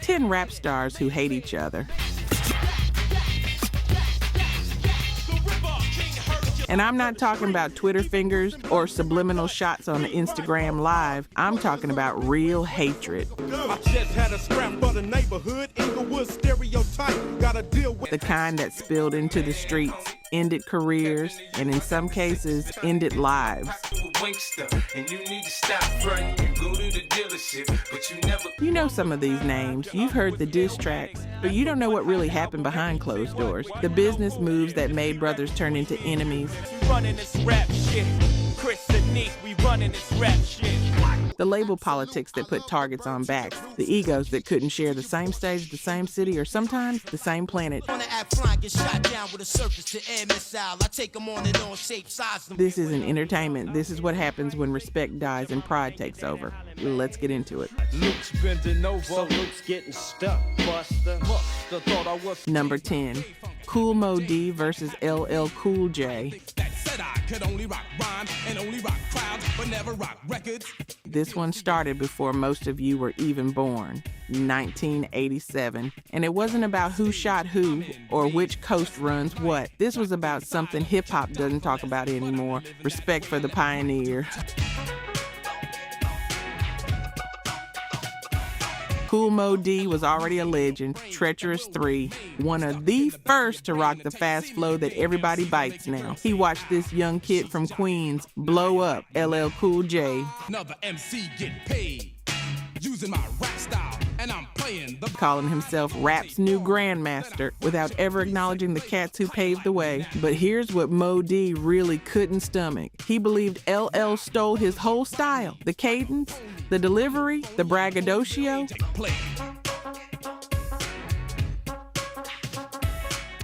10 rap stars who hate each other. And I'm not talking about Twitter fingers or subliminal shots on Instagram Live. I'm talking about real hatred. I just had a scrap for the neighborhood, Inglewood stereotype. Gotta deal with the kind that spilled into the streets, ended careers, and in some cases, ended lives. You know some of these names. You've heard the diss tracks, but you don't know what really happened behind closed doors. The business moves that made brothers turn into enemies. Running this rap shit. Chris and Nick, we running this rap shit. The label politics that put targets on backs. The egos that couldn't share the same stage, the same city, or sometimes the same planet. This isn't entertainment. This is what happens when respect dies and pride takes over. Let's get into it. Luke's bending over, so Luke's getting stuck, Buster. Thought I was Number 10, Kool Moe Dee versus LL Cool J. I could only rock rhymes and only rock crowds, but never rock records. This one started before most of you were even born, 1987. And it wasn't about who shot who or which coast runs what. This was about something hip-hop doesn't talk about anymore, respect for the pioneer. Kool Moe Dee was already a legend, Treacherous 3, one of the first to rock the fast flow that everybody bites now. He watched this young kid from Queens blow up, LL Cool J. Another MC get paid, using my rap style, and I'm playing the... Calling himself rap's new grandmaster without ever acknowledging the cats who paved the way. But here's what Moe Dee really couldn't stomach. He believed LL stole his whole style, the cadence, the delivery, the braggadocio,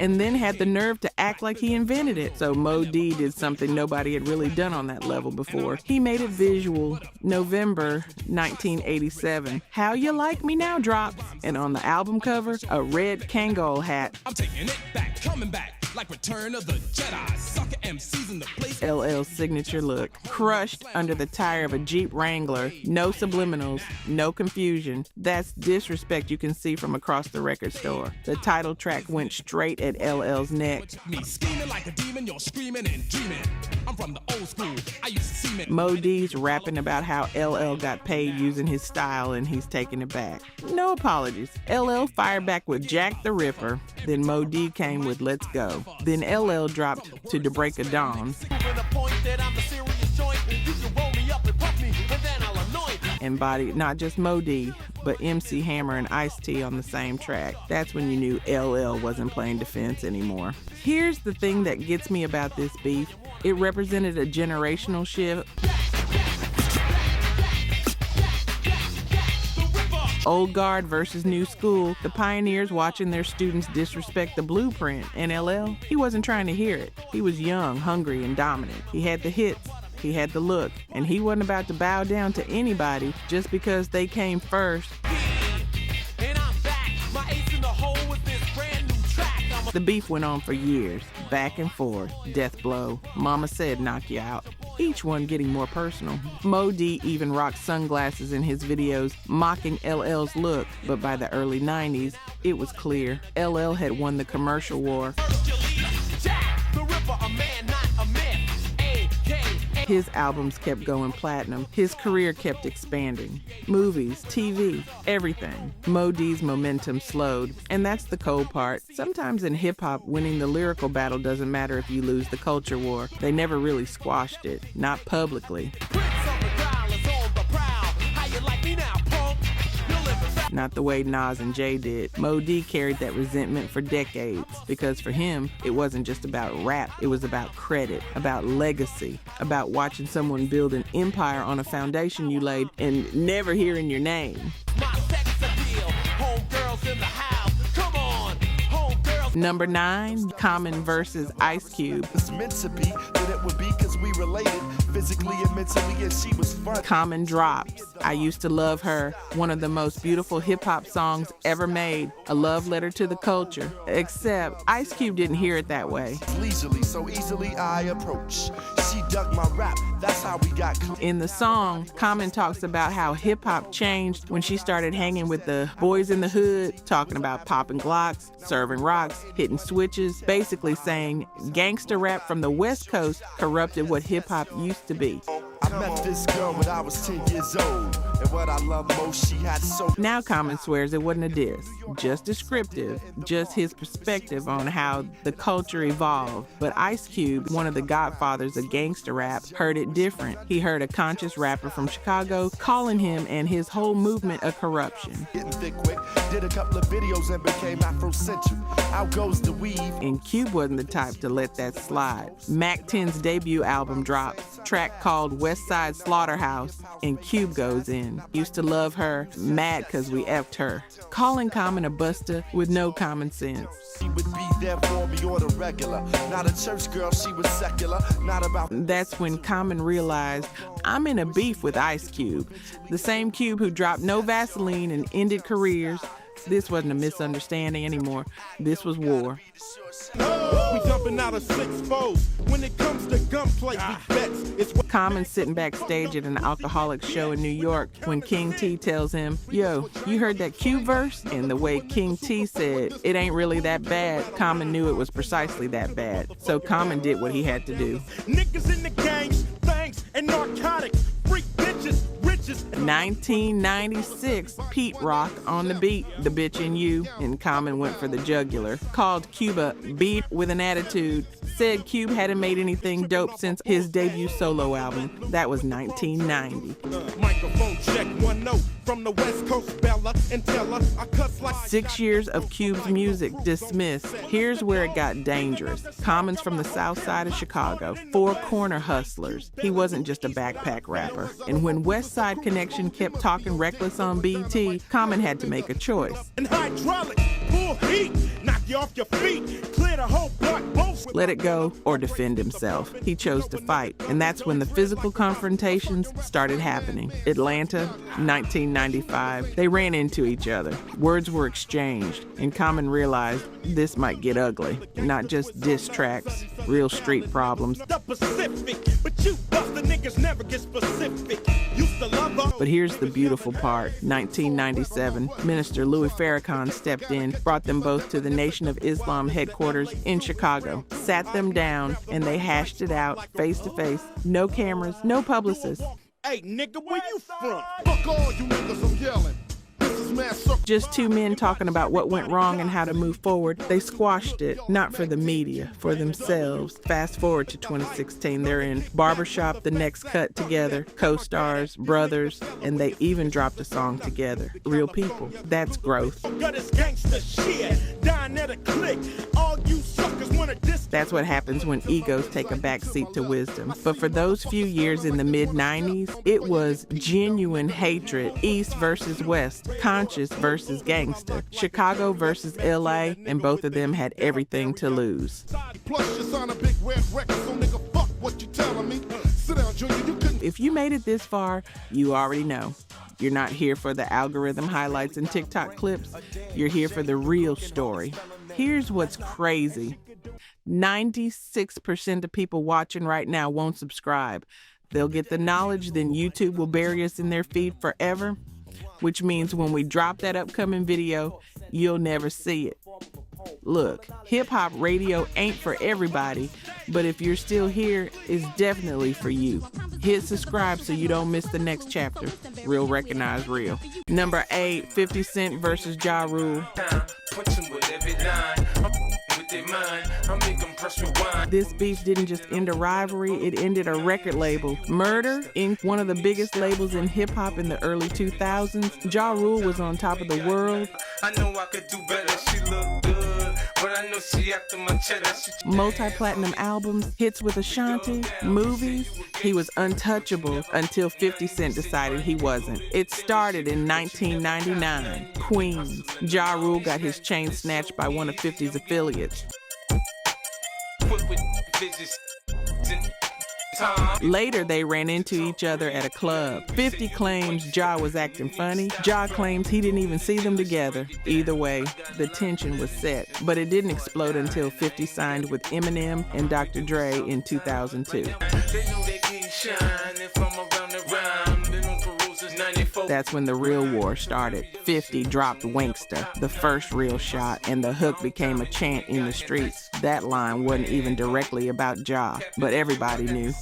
and then had the nerve to act like he invented it. So Moe Dee did something nobody had really done on that level before. He made it visual. November 1987, How You Like Me Now drops, and on the album cover, a red Kangol hat. I'm taking it back, coming back, like Return of the Jedi. Sucker MCs in the place. LL's signature look. Crushed under the tire of a Jeep Wrangler. No subliminals, no confusion. That's disrespect you can see from across the record store. The title track went straight at LL's neck. Me scheming like a demon, you're screaming and dreaming. I'm from the old school. I used to see me. Moe Dee's rapping about how LL got paid using his style and he's taking it back. No apologies. LL fired back with Jack the Ripper. Then Moe Dee came with Let's Go. Then LL dropped To Da Break of Dawn. Embodied not just Moe Dee, but MC Hammer and Ice-T on the same track. That's when you knew LL wasn't playing defense anymore. Here's the thing that gets me about this beef. It represented a generational shift. Old guard versus new school, the pioneers watching their students disrespect the blueprint, and LL, he wasn't trying to hear it. He was young, hungry, and dominant. He had the hits, he had the look, and he wasn't about to bow down to anybody just because they came first. The beef went on for years, back and forth, death blow, mama said knock you out. Each one getting more personal. Moe Dee even rocked sunglasses in his videos, mocking LL's look, but by the early 90s, it was clear LL had won the commercial war. His albums kept going platinum. His career kept expanding. Movies, TV, everything. Moe Dee's momentum slowed. And that's the cold part. Sometimes in hip-hop, winning the lyrical battle doesn't matter if you lose the culture war. They never really squashed it. Not publicly. Not the way Nas and Jay did. Moe Dee carried that resentment for decades because for him, it wasn't just about rap. It was about credit, about legacy, about watching someone build an empire on a foundation you laid and never hearing your name. Number 9, Common versus Ice Cube. It's meant to be that it would be because we related physically and mentally, and she was fun. Common drops. I Used to Love Her, one of the most beautiful hip-hop songs ever made, a love letter to the culture. Except Ice Cube didn't hear it that way. Leisurely, so easily I approach. She dug my rap, that's how we got In the song, Common talks about how hip-hop changed when she started hanging with the boys in the hood, talking about popping Glocks, serving rocks, hitting switches, basically saying gangster rap from the West Coast corrupted what hip-hop used to be. I met this girl when I was 10 years old, and what I love most, she had so... Now Common swears it wasn't a diss, just descriptive, just his perspective on how the culture evolved. But Ice Cube, one of the godfathers of gangster rap, heard it different. He heard a conscious rapper from Chicago calling him and his whole movement a corruption. Getting thick quick, did a couple of videos and became Afrocentric. Out goes the weave. And Cube wasn't the type to let that slide. Mac 10's debut album drops, track called West Side Slaughterhouse, and Cube goes in. Used to love her, mad cause we effed her. Calling Common a buster with no common sense. She would be there for me on the regular. Not a church girl, she was secular. Not about... That's when Common realized, I'm in a beef with Ice Cube. The same Cube who dropped no Vaseline and ended careers. This wasn't a misunderstanding anymore. This was war. We jumping out of 6-4. When it comes to gunplay, we bets. It's Common sitting backstage at an alcoholic show in New York when King T tells him, yo, you heard that Cube verse? And the way King T said, it ain't really that bad, Common knew it was precisely that bad. So Common did what he had to do. niggas in the gangs, things, and narcotics. Freak bitches, riches. 1996, Pete Rock on the beat, The Bitch in You, and Common went for the jugular. Called Cuba Beat with an Attitude. Said Cube hadn't made anything dope since his debut solo album. That was 1990. Microphone check 1 note from the West Coast, Bella and Tella. I cuss like 6 years of Cube's music dismissed. Here's where it got dangerous. Common's from the south side of Chicago. 4 corner hustlers. He wasn't just a backpack rapper. And when West Side Connection kept talking reckless on BT, Common had to make a choice. and hydraulic, full heat, knock you off your feet, clear the whole block, both. Let it go or defend himself. He chose to fight, and that's when the physical confrontations started happening. Atlanta, 1995. They ran into each other. Words were exchanged, and Common realized this might get ugly. Not just diss tracks, real street problems. The Pacific, but you buster niggas never get specific. Used to love her. But here's the beautiful part. 1997, Minister Farrakhan stepped in, brought them both to the Nation of Islam headquarters in Chicago, sat them down, and they hashed it out face to face. No cameras, no publicists. Hey nigga, where you from? Fuck all you niggas, I'm yelling. This is Mass Circle. Just 2 men talking about what went wrong and how to move forward. They squashed it, not for the media, for themselves. Fast forward to 2016, they're in Barbershop, The Next Cut together, co-stars, brothers, and they even dropped a song together. Real people. That's growth. Got this gangster shit, dying at a click. All you suckers wanna diss. That's what happens when egos take a backseat to wisdom. But for those few years in the mid-90s, it was genuine hatred, East versus West, conscious versus gangster, Chicago versus LA, and both of them had everything to lose. Plus, you sign a big red record, so nigga, fuck what you telling me. Sit down, Junior, you couldn't. If you made it this far, you already know. You're not here for the algorithm highlights and TikTok clips. You're here for the real story. Here's what's crazy. 96% of people watching right now won't subscribe. They'll get the knowledge, then YouTube will bury us in their feed forever, which means when we drop that upcoming video, you'll never see it. Look, hip-hop radio ain't for everybody, but if you're still here, it's definitely for you. Hit subscribe so you don't miss the next chapter. Real recognize real. Number 8, 50 Cent versus Ja Rule. This beef didn't just end a rivalry, it ended a record label. Murder, Inc., one of the biggest labels in hip-hop in the early 2000s. Ja Rule was on top of the world. I know I could do better, she look good, but I know she after my cheddar. Multi-platinum albums, hits with Ashanti, movies. He was untouchable until 50 Cent decided he wasn't. It started in 1999. Queens. Ja Rule got his chain snatched by one of 50's affiliates. Later, they ran into each other at a club. 50 claims Ja was acting funny. Ja claims he didn't even see them together. Either way, the tension was set, but it didn't explode until 50 signed with Eminem and Dr. Dre in 2002. That's when the real war started. 50 dropped Wanksta, the first real shot, and the hook became a chant in the streets. That line wasn't even directly about Ja, but everybody knew.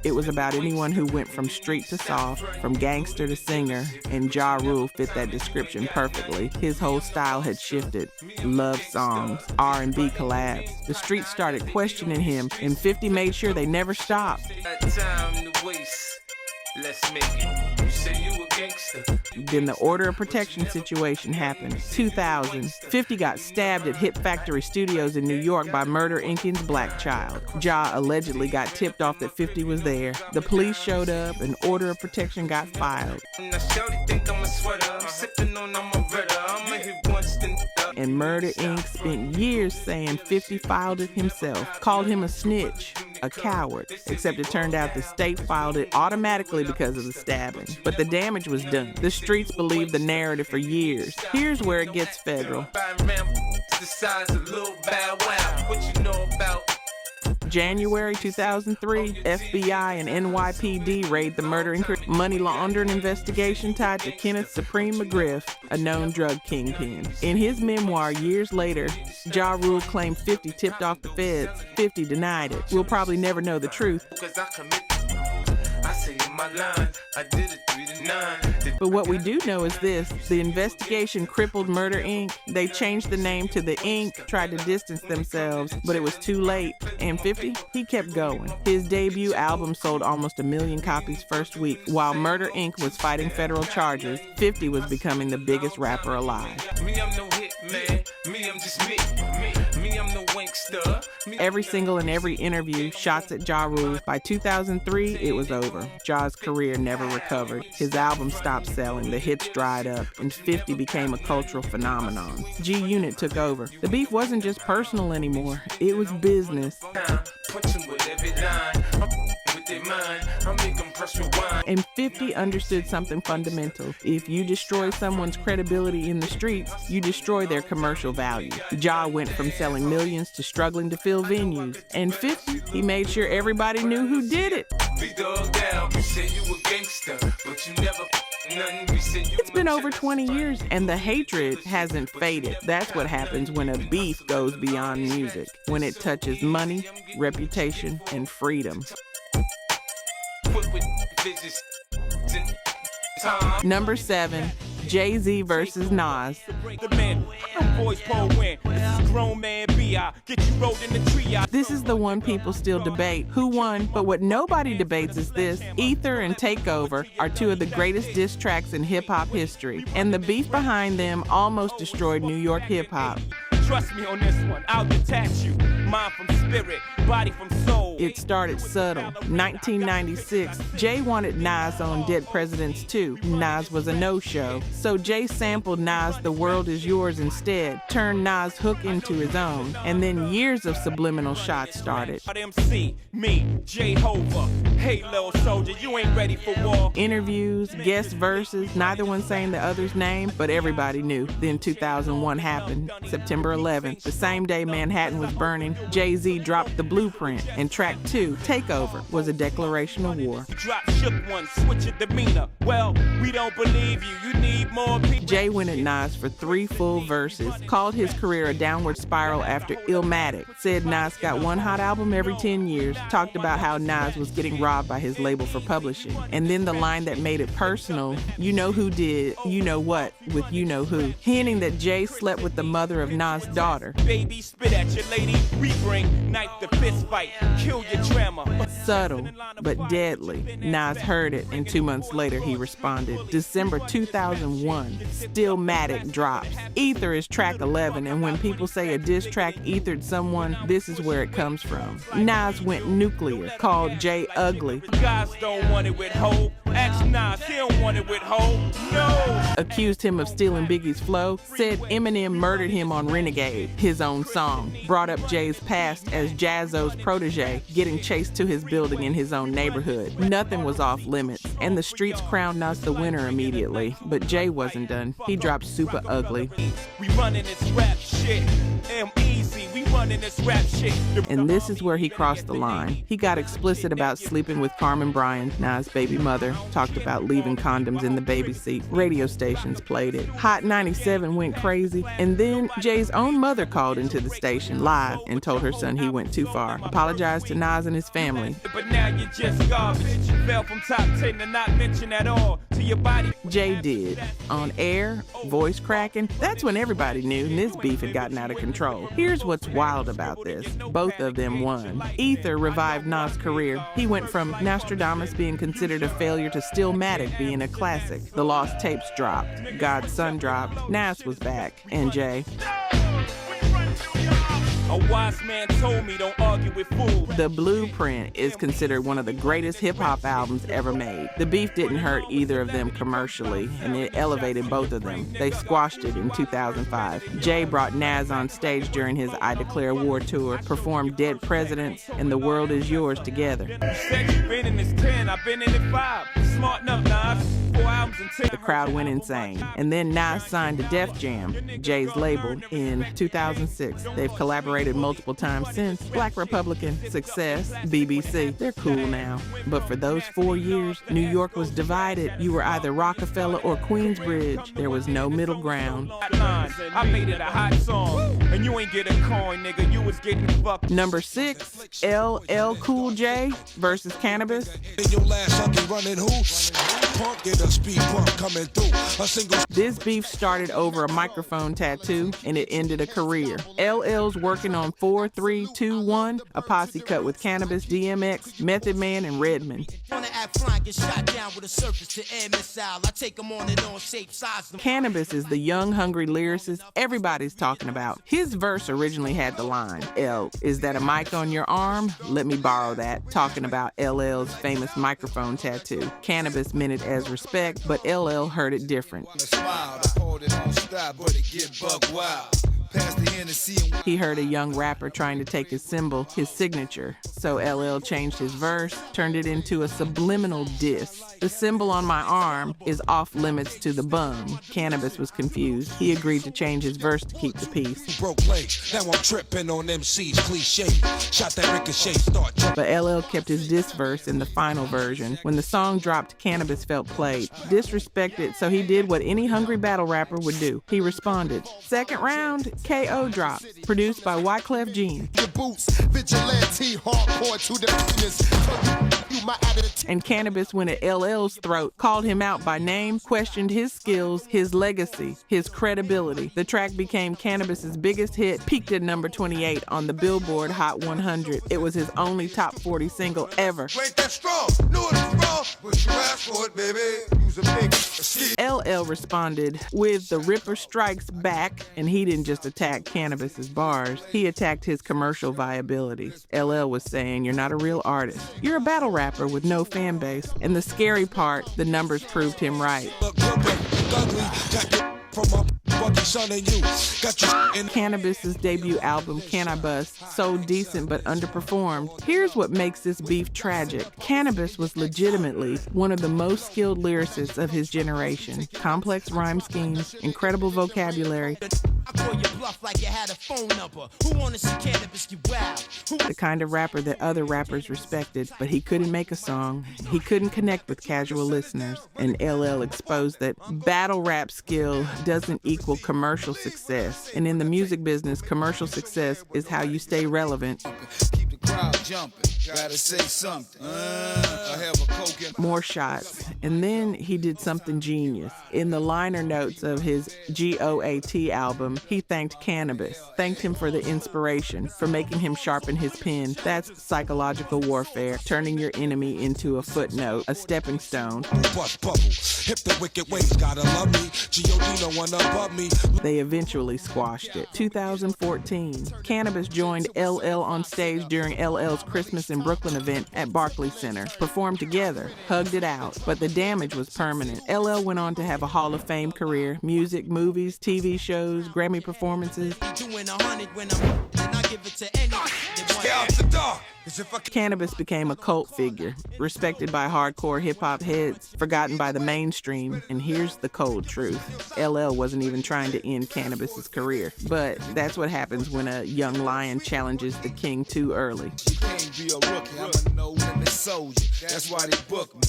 It was about anyone who went from street to soft, from gangster to singer, and Ja Rule fit that description perfectly. His whole style had shifted. Love songs, R&B collabs. The streets started questioning him, and 50 made sure they never stopped. Let's make it. You say you a gangster. Then the order of protection situation happened. 2000, 50 got stabbed at Hit Factory Studios in New York by Murder Inc.'s Black Child. Ja allegedly got tipped off that 50 was there. The police showed up, and order of protection got filed. And Murder Inc. spent years saying 50 filed it himself, called him a snitch, a coward, except it turned out the state filed it automatically because of the stabbing. But the damage was done. The streets believed the narrative for years. Here's where it gets federal. January 2003, FBI and NYPD raid the Murder Inc. money laundering investigation tied to Kenneth Supreme McGriff, a known drug kingpin. In his memoir years later, Ja Rule claimed 50 tipped off the feds. 50 denied it. We'll probably never know the truth. But what we do know is this: the investigation crippled Murder Inc. They changed the name to The Inc., tried to distance themselves, but it was too late. And 50, he kept going. His debut album sold almost 1 million copies first week. While Murder Inc. was fighting federal charges, 50 was becoming the biggest rapper alive. Me, I'm no hit man. Me, I'm just me. Me, I'm no wankster. Every single and every interview, shots at Ja Rule. By 2003, it was over. Ja's career never recovered. His album stopped selling, the hits dried up, and 50 became a cultural phenomenon. G-Unit took over. The beef wasn't just personal anymore, it was business. And 50 understood something fundamental. If you destroy someone's credibility in the streets, you destroy their commercial value. Ja went from selling millions to struggling to fill venues. And 50, he made sure everybody knew who did it. It's been over 20 years, and the hatred hasn't faded. That's what happens when a beef goes beyond music, when it touches money, reputation, and freedom. Number 7, Jay-Z versus Nas. This is the one people still debate. Who won? But what nobody debates is this: Ether and Takeover are two of the greatest diss tracks in hip-hop history, and the beef behind them almost destroyed New York hip-hop. Trust me on this one, I'll detach you. Mind from spirit, body from soul. It started subtle. 1996, Jay wanted Nas on Dead Presidents 2. Nas was a no-show. So Jay sampled Nas' The World Is Yours instead, turned Nas' hook into his own, and then years of subliminal shots started. N.W.A, me, Jehovah. Hey, little soldier, you ain't ready for war. Interviews, guest verses, neither one saying the other's name, but everybody knew. Then 2001 happened, September 11th, the same day Manhattan was burning. Jay-Z dropped The Blueprint, and track 2, Takeover, was a declaration of war. Drop shook one, switch your demeanor. Well, we don't believe you. You need more people. Jay went at Nas for 3 full verses, called his career a downward spiral after Illmatic, said Nas got one hot album every 10 years, talked about how Nas was getting robbed by his label for publishing, and then the line that made it personal: you know who did, you know what, with you know who, hinting that Jay slept with the mother of Nas' daughter. Baby, spit at your lady, we bring knife to fist fight, kill your drama. Subtle, but deadly. Nas heard it, and 2 months later he responded. December 2001, Stillmatic drops. Ether is track 11, and when people say a diss track ethered someone, this is where it comes from. Nas went nuclear, called Jay ugly. Guys don't want it with hope. Ask Nas, he don't want it with Ho. No. Accused him of stealing Biggie's flow, said Eminem murdered him on Renegade, his own song. Brought up Jay's past as Jazzo's protege, getting chased to his building in his own neighborhood. Nothing was off limits, and the streets crowned Nas the winner immediately. But Jay wasn't done. He dropped Super Ugly. We running this rap shit. Eazy-E, we running this rap shit. And this is where he crossed the line. He got explicit about sleeping with Carmen Bryant, Nas' baby mother, talked about leaving condoms in the baby seat. Radio stations played it. Hot 97 went crazy. And then Jay's own mother called into the station live and told her son he went too far. Apologized to Nas and his family. But now you're just garbage. Fell from top 10 to not mention at all to your body. Jay did. On air, voice cracking. That's when everybody knew this beef had gotten out of control. Here's what's wild about this. Both of them won. Ether revived Nas' career. He went from Nostradamus being considered a failure to Stillmatic being a classic. The Lost Tapes dropped. God's Son dropped. Nas was back. And Jay. A wise man told me don't argue with fools. The Blueprint is considered one of the greatest hip-hop albums ever made. The beef didn't hurt either of them commercially, and it elevated both of them. They squashed it in 2005. Jay brought Nas on stage during his I Declare War tour, performed Dead Presidents and The World Is Yours together. You said you've been in this 10, I've been in it 5. Smart enough, Nas. 4 albums and 10. The crowd went insane. And then Nas signed to Def Jam, Jay's label, in 2006. They've collaborated multiple times since. Black Republican, Success, BBC. They're cool now. But for those 4 years, New York was divided. You were either Rockefeller or Queensbridge. There was no middle ground. I made it a hot song, and you ain't get a coin, nigga. You was getting fucked. Number 6, LL Cool J versus Canibus. This beef started over a microphone tattoo, and it ended a career. LL's working on 4, 3, 2, 1, a posse cut with Canibus, DMX, Method Man, and Redman. Canibus is the young, hungry lyricist everybody's talking about. His verse originally had the line, L, is that a mic on your arm? Let me borrow that, talking about LL's famous microphone tattoo. Canibus meant it as respect, but LL heard it different. He heard a young rapper trying to take his symbol, his signature. So LL changed his verse, turned it into a subliminal diss. The symbol on my arm is off limits to the bum. Canibus was confused. He agreed to change his verse to keep the peace. But LL kept his diss verse in the final version. When the song dropped, Canibus felt played, disrespected, so he did what any hungry battle rapper would do. He responded. Second round, KO drops, produced by Wyclef Jean. And Canibus went at LL's throat, called him out by name, questioned his skills, his legacy, his credibility. The track became Canibus's biggest hit, peaked at number 28 on the Billboard Hot 100. It was his only top 40 single ever. LL responded with The Ripper Strikes Back, and he didn't just attack Canibus's bars, he attacked his commercial viability. LL was saying, you're not a real artist. You're a battle rapper with no fan base. And the scary part, the numbers proved him right. Canibus's debut album, Canibus, sold decent but underperformed. Here's what makes this beef tragic. Canibus was legitimately one of the most skilled lyricists of his generation. Complex rhyme schemes, incredible vocabulary. The kind of rapper that other rappers respected, but he couldn't make a song. He couldn't connect with casual listeners. And LL exposed that battle rap skill doesn't equal commercial success. And in the music business, commercial success is how you stay relevant. Keep the crowd jumping. Gotta say something. I have a coke and more shots. And then he did something genius. In the liner notes of his G.O.A.T. album, he thanked Canibus, thanked him for the inspiration, for making him sharpen his pen. That's psychological warfare, turning your enemy into a footnote, a stepping stone. They eventually squashed it. 2014, Canibus joined LL on stage during LL's Christmas in Brooklyn event at Barclays Center, performed together, hugged it out, but the damage was permanent. LL went on to have a Hall of Fame career, music, movies, TV shows, Grammy performances. Canibus became a cult figure, respected by hardcore hip-hop heads, forgotten by the mainstream, and here's the cold truth. LL wasn't even trying to end Canibus's career, but that's what happens when a young lion challenges the king too early. That's why they book me.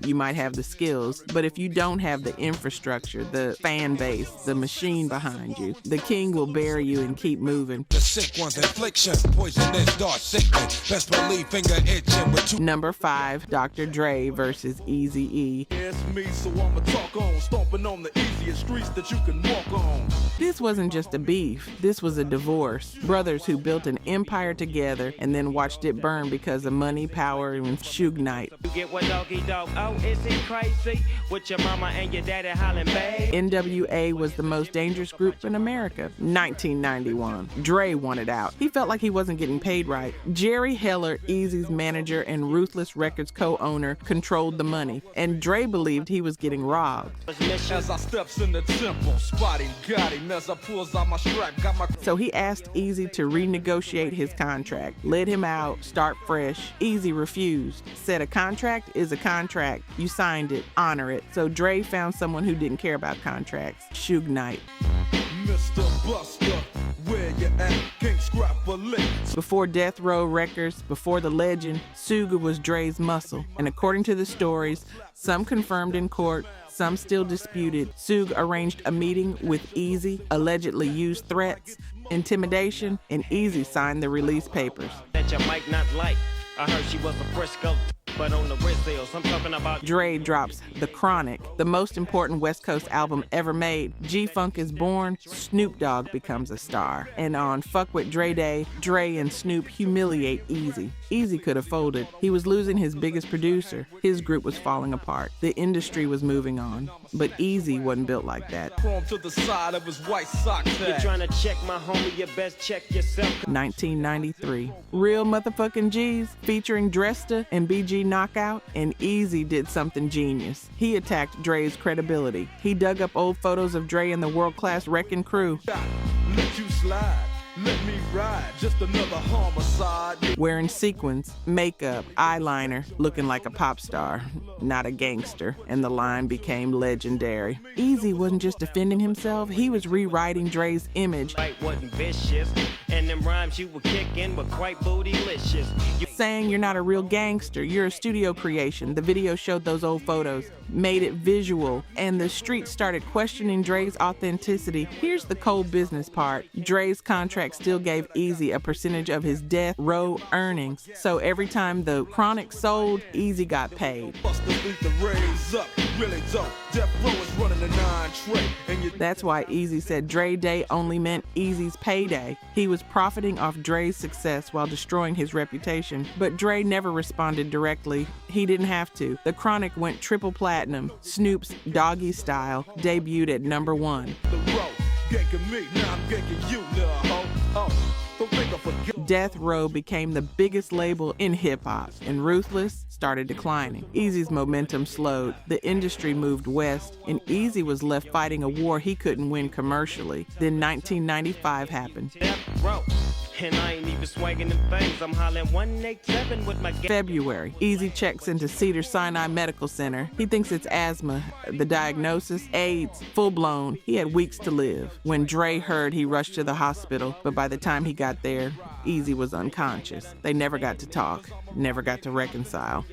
You might have the skills, but if you don't have the infrastructure, the fan base, the machine behind you, the king will bury you and keep moving. The sick one's infliction, poisonous, dark sickness, best believe finger itching with two. Number 5, Dr. Dre versus Eazy-E. It's me, so I'ma talk on, stomping on the easiest streets that you can walk on. This wasn't just a beef, this was a divorce. Brothers who built an empire together and then watched it burn because of money, power, and Suge Knight. You get what doggy dog? Oh, is it crazy? With your mama and your daddy hollering, babe. N.W.A. was the most dangerous group in America. 1991. Dre wanted out. He felt like he wasn't getting paid right. Jerry Heller, Eazy's manager and Ruthless Records co-owner, controlled the money, and Dre believed he was getting robbed. As I steps in the temple, spotting got him as I pulls out my strap, got my. So he asked Eazy to renegotiate his contract, let him out, start fresh. Eazy refused, said a contract is a contract. You signed it, honor it. So Dre found someone who didn't care about contracts, Suge Knight. Mr. Buster, where you at? Can't scrap a lick. Before Death Row Records, before the legend, Suga was Dre's muscle. And according to the stories, some confirmed in court, some still disputed, Suge arranged a meeting with Eazy, allegedly used threats, intimidation, and Eazy signed the release papers. That you might not like. I heard she was a Frisco, but on the wrist sales, I'm talking about. Dre drops The Chronic, the most important West Coast album ever made. G-Funk is born, Snoop Dogg becomes a star. And on Fuck With Dre Day, Dre and Snoop humiliate Eazy. Eazy could have folded. He was losing his biggest producer. His group was falling apart. The industry was moving on. But Eazy wasn't built like that. Chrome to the side of his white sock tag. You're trying to check my homie, you best check yourself. 1993. Real motherfucking G's featuring Dresta and B.I.G. Knockout, and Eazy did something genius. He attacked Dre's credibility. He dug up old photos of Dre and the world-class Wrecking Crew. Let you slide, let me ride, just another homicide. Wearing sequins, makeup, eyeliner, looking like a pop star, not a gangster, and the line became legendary. Eazy wasn't just defending himself, he was rewriting Dre's image. Fight wasn't vicious, and them rhymes you were kicking were quite bootylicious. Saying you're not a real gangster, you're a studio creation. The video showed those old photos, made it visual, and the street started questioning Dre's authenticity. Here's the cold business part. Dre's contract still gave Eazy a percentage of his Death Row earnings. So every time the Chronic sold, Eazy got paid. That's why Eazy said Dre Day only meant Eazy's payday. He was profiting off Dre's success while destroying his reputation. But Dre never responded directly. He didn't have to. The Chronic went triple platinum. Snoop's Doggy Style debuted at number 1. Death Row became the biggest label in hip-hop, and Ruthless started declining. Eazy's momentum slowed, the industry moved west, and Eazy was left fighting a war he couldn't win commercially. Then 1995 happened. And I ain't even swagging them things. I'm hollering 187 with my February. Eazy checks into Cedars-Sinai Medical Center. He thinks it's asthma. The diagnosis, AIDS, full-blown. He had weeks to live. When Dre heard, he rushed to the hospital, but by the time he got there, Eazy was unconscious. They never got to talk, never got to reconcile.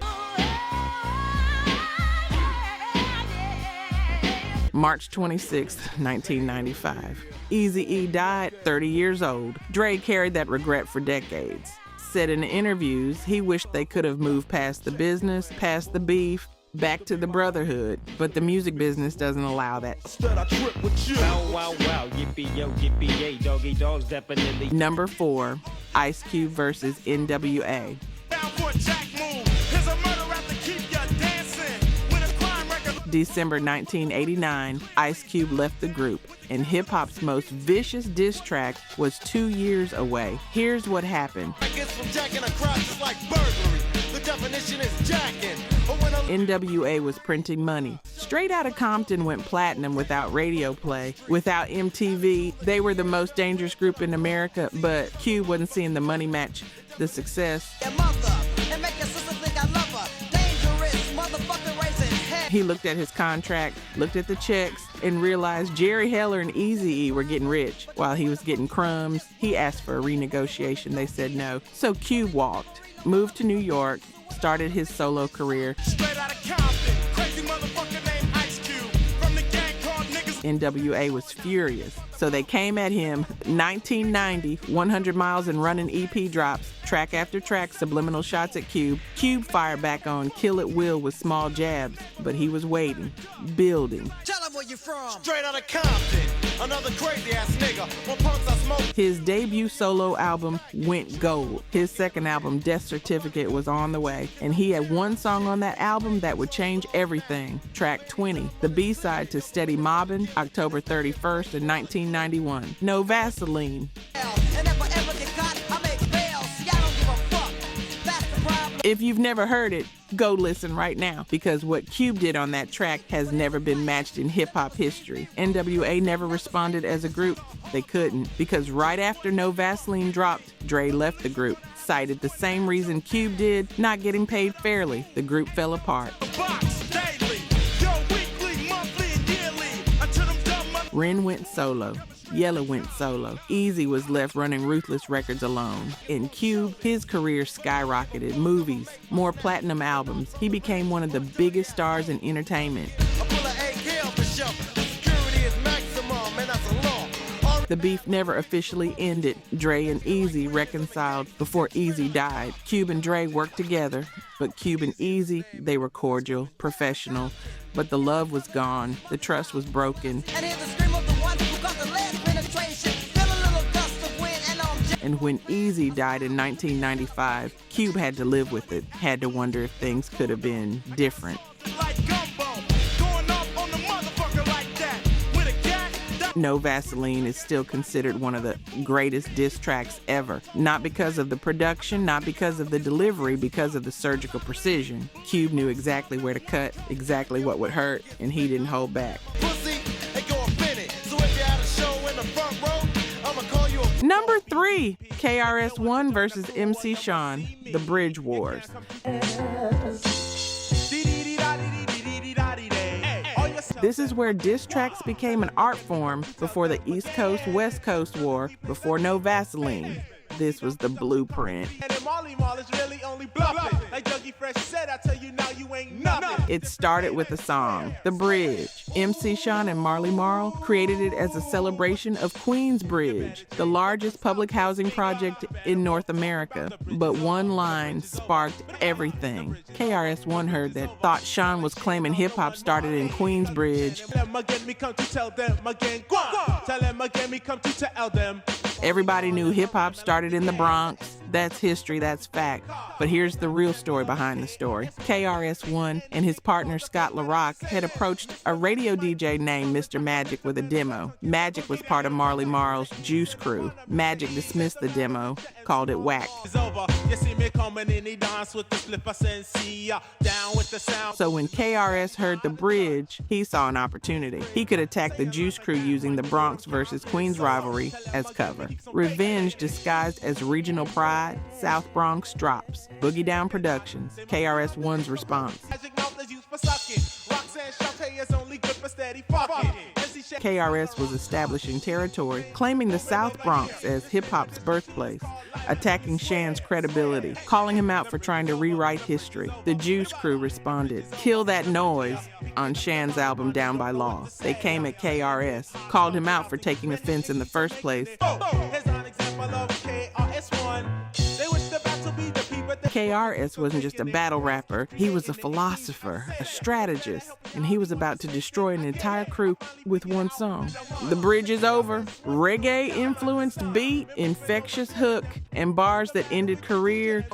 March 26, 1995. Eazy-E died 30 years old. Dre carried that regret for decades. Said in interviews he wished they could have moved past the business, past the beef, back to the brotherhood. But the music business doesn't allow that. Wow, wow, wow, yippee yo, yippee yay, doggy dogs definitely. Number 4, Ice Cube versus N.W.A. December 1989, Ice Cube left the group, and hip-hop's most vicious diss track was 2 years away. Here's what happened. N.W.A. was printing money. Straight Outta Compton went platinum without radio play. Without MTV, they were the most dangerous group in America, but Cube wasn't seeing the money match the success. He looked at his contract, looked at the checks, and realized Jerry Heller and Eazy-E were getting rich while he was getting crumbs. He asked for a renegotiation. They said no. So Cube walked, moved to New York, started his solo career. Straight out of Compton, crazy motherfucker named Ice Cube. From the gang called niggas. N.W.A. was furious. So they came at him. 1990, 100 Miles and Running EP drops, track after track, subliminal shots at Cube. Cube fired back on Kill It Will with small jabs, but he was waiting, building. Tell him where you from. Straight out of Compton, another crazy ass nigga. When punks I smoke. His debut solo album went gold. His second album, Death Certificate, was on the way, and he had one song on that album that would change everything. Track 20, the B-side to Steady Mobbin', October 31st of 1991. No Vaseline. If you've never heard it, go listen right now, because what Cube did on that track has never been matched in hip-hop history. N.W.A. never responded as a group. They couldn't, because right after No Vaseline dropped, Dre left the group, cited the same reason Cube did, not getting paid fairly. The group fell apart. Ren went solo. Yella went solo. Eazy was left running Ruthless Records alone. In Cube, his career skyrocketed. Movies, more platinum albums. He became one of the biggest stars in entertainment. The beef never officially ended. Dre and Eazy reconciled before Eazy died. Cube and Dre worked together, but Cube and Eazy, they were cordial, professional, but the love was gone. The trust was broken. And when Eazy died in 1995, Cube had to live with it, had to wonder if things could have been different. No Vaseline is still considered one of the greatest diss tracks ever. Not because of the production, not because of the delivery, because of the surgical precision. Cube knew exactly where to cut, exactly what would hurt, and he didn't hold back. Number 3, KRS-One versus MC Shan, The Bridge Wars. This is where diss tracks became an art form before the East Coast-West Coast war, before No Vaseline. This was the blueprint. It started with a song, The Bridge. MC Shan and Marley Marl created it as a celebration of Queensbridge, the largest public housing project in North America. But one line sparked everything. KRS-One heard that, thought Shan was claiming hip-hop started in Queensbridge. Everybody knew hip-hop started in the Bronx. That's history, that's fact. But here's the real story behind the story. KRS-One and his partner Scott LaRock had approached a radio DJ named Mr. Magic with a demo. Magic was part of Marley Marl's Juice Crew. Magic dismissed the demo, called it whack. So when KRS heard The Bridge, he saw an opportunity. He could attack the Juice Crew using the Bronx versus Queens rivalry as cover. Revenge disguised as regional pride, South Bronx drops. Boogie Down Productions, KRS-One's response. KRS was establishing territory, claiming the South Bronx as hip-hop's birthplace, attacking Shan's credibility, calling him out for trying to rewrite history. The Juice Crew responded, "Kill That Noise," on Shan's album Down by Law. They came at KRS, called him out for taking offense in the first place. KRS wasn't just a battle rapper, he was a philosopher, a strategist, and he was about to destroy an entire crew with one song. The Bridge is Over, reggae-influenced beat, infectious hook, and bars that ended career.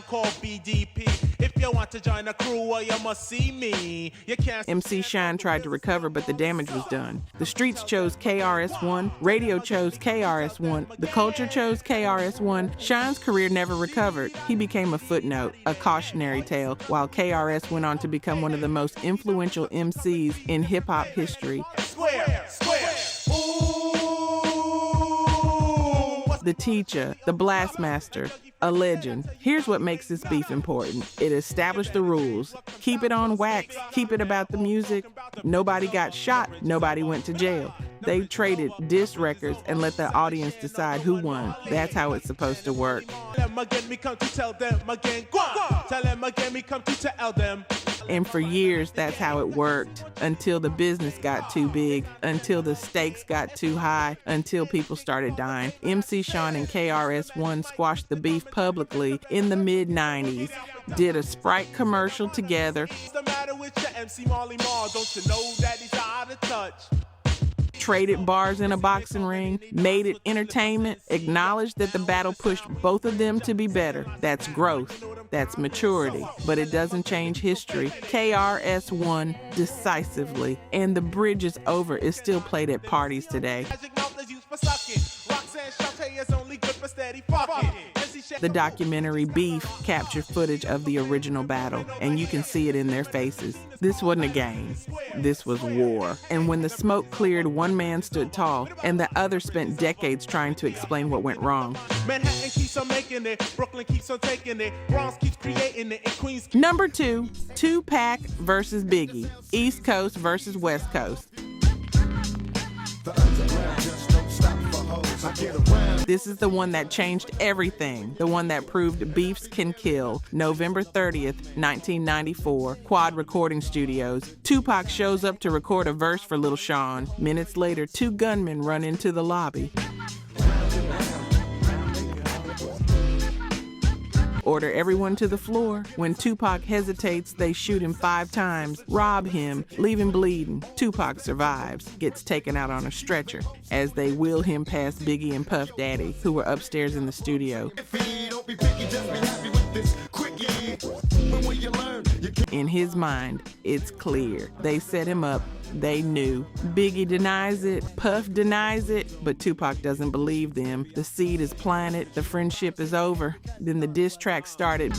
If you want to join the crew, well, you must see me. You can't. MC Shan tried to recover, but the damage was done. The streets chose KRS-One, radio chose KRS-One, the culture chose KRS-One. Shan's career never recovered. He became a footnote, a cautionary tale, while KRS went on to become one of the most influential MCs in hip-hop history. Square. The teacher, the blast master, a legend. Here's what makes this beef important. It established the rules. Keep it on wax. Keep it about the music. Nobody got shot. Nobody went to jail. They traded diss records and let the audience decide who won. That's how it's supposed to work. And for years, that's how it worked, until the business got too big, until the stakes got too high, until people started dying. MC Shan and KRS-One squashed the beef publicly in the mid-90s, did a Sprite commercial together, What's the matter with your MC Marley Marl? Don't you know that he's out of touch? traded bars in a boxing ring, made it entertainment, acknowledged that the battle pushed both of them to be better. That's growth. That's maturity. But it doesn't change history. KRS won decisively, and The Bridge Is Over is still played at parties today. The documentary Beef captured footage of the original battle, and you can see it in their faces. This wasn't a game. This was war. And when the smoke cleared, one man stood tall, and the other spent decades trying to explain what went wrong. Manhattan keeps on making it, Brooklyn keeps on taking it, Bronx keeps creating it, and Queens. Number 2, Tupac versus Biggie, East Coast versus West Coast. This is the one that changed everything, the one that proved beefs can kill. November 30th, 1994, Quad Recording Studios. Tupac shows up to record a verse for Lil Sean. Minutes later, 2 gunmen run into the lobby. Order everyone to the floor. When Tupac hesitates, they shoot him 5 times, rob him, leave him bleeding. Tupac survives, gets taken out on a stretcher as they wheel him past Biggie and Puff Daddy, who were upstairs in the studio. In his mind, it's clear. They set him up. They knew. Biggie denies it, Puff denies it, but Tupac doesn't believe them. The seed is planted, the friendship is over. Then the diss track started.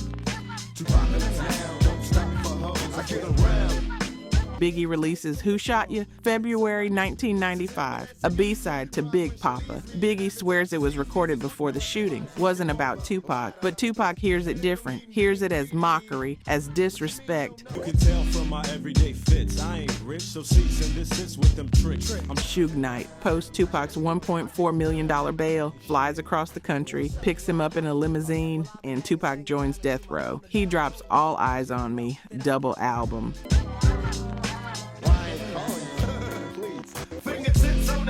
Biggie releases Who Shot Ya? February 1995, a B-side to Big Papa. Biggie swears it was recorded before the shooting. Wasn't about Tupac, but Tupac hears it different. Hears it as mockery, as disrespect. You can tell from my everyday fits, I ain't rich, so cease and desist with them tricks. Suge Knight posts Tupac's $1.4 million bail, flies across the country, picks him up in a limousine, and Tupac joins Death Row. He drops All Eyes on Me, double album.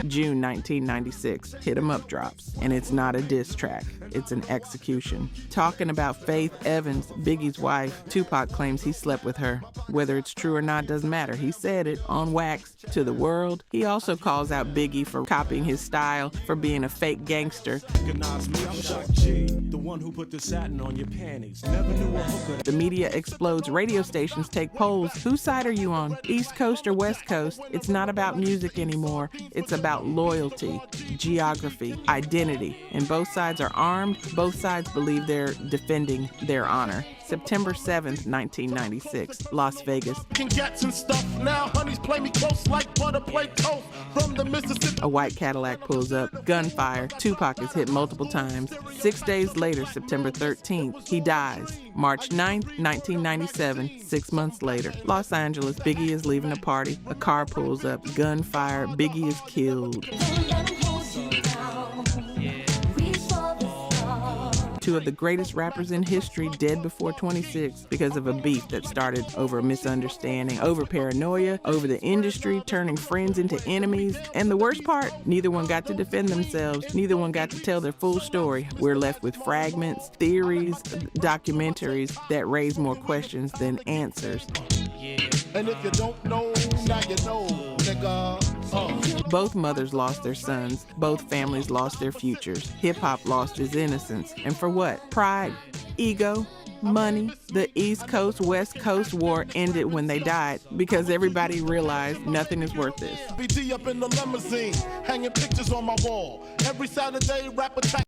June 1996, Hit 'Em Up drops, and it's not a diss track, it's an execution. Talking about Faith Evans, Biggie's wife, Tupac claims he slept with her. Whether it's true or not doesn't matter. He said it on wax to the world. He also calls out Biggie for copying his style, for being a fake gangster. Recognize me, I'm Shock G, the one who put the satin on your panties. Never knew a hooker. The media explodes. Radio stations take polls. Whose side are you on? East Coast or West Coast? It's not about music anymore. It's about loyalty, geography, identity. And both sides are armed. Both sides believe they're defending their honor. September 7th, 1996, Las Vegas. Can get some stuff now, honeys play me close like butter play toast from the Mississippi. A white Cadillac pulls up, gunfire. Tupac is hit multiple times. 6 days later, September 13th, he dies. March 9th, 1997, 6 months later, Los Angeles, Biggie is leaving a party. A car pulls up, gunfire, Biggie is killed. 2 of the greatest rappers in history dead before 26 because of a beef that started over a misunderstanding, over paranoia, over the industry turning friends into enemies. And the worst part, neither one got to defend themselves. Neither one got to tell their full story. We're left with fragments, theories, documentaries that raise more questions than answers. And if you don't know, now you know, nigga. Both mothers lost their sons. Both families lost their futures. Hip-hop lost its innocence. And for what? Pride? Ego? Money. The East Coast, West Coast war ended when they died because everybody realized nothing is worth this. BD up in the limousine, hanging pictures on my wall. Every Saturday, rap attack.